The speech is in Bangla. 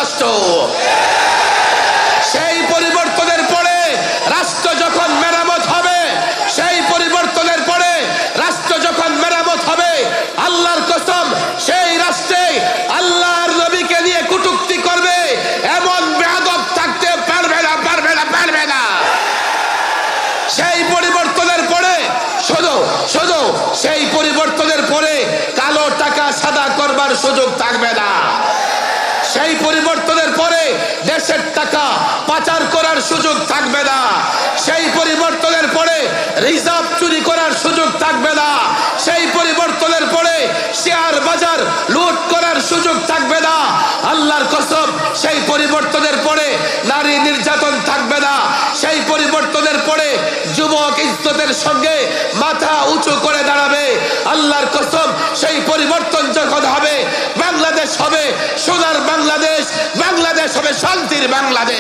রাষ্ট্র। সেই পরিবর্তনের পরে রাষ্ট্র যখন মেরামত হবে, সেই পরিবর্তনের পরে রাষ্ট্র যখন মেরামত হবে, আল্লাহর কসম সেই রাষ্ট্রে আল্লাহর নবীকে নিয়ে কটূক্তি করবে এমন বেয়াদব থাকতে পারবে না, পারবে না, পারবে না। সেই পরিবর্তনের পরে শুধু শুধু সেই পরিবর্তনের পরে কালো টাকা সাদা করবার সুযোগ থাকবে না। সেই পরিবর্তনের পরে দেশের টাকা পাচার করার সুযোগ থাকবে না। সেই পরিবর্তনের পরে রিজার্ভ চুরি করার সুযোগ থাকবে না। সেই পরিবর্তনের পরে শেয়ার বাজার লুট করার সুযোগ থাকবে না। আল্লাহর কসম সেই পরিবর্তনের পরে নারী নির্যাতন থাকবে না। সেই পরিবর্তনের পরে যুবক ইজ্জতের সঙ্গে মাথা উঁচু করে দাঁড়াবে। আল্লাহর কসম সেই পরিবর্তন যখন হবে, বাংলাদেশ হবে সোনার বাংলাদেশ, বাংলাদেশ হবে শান্তির বাংলাদেশ।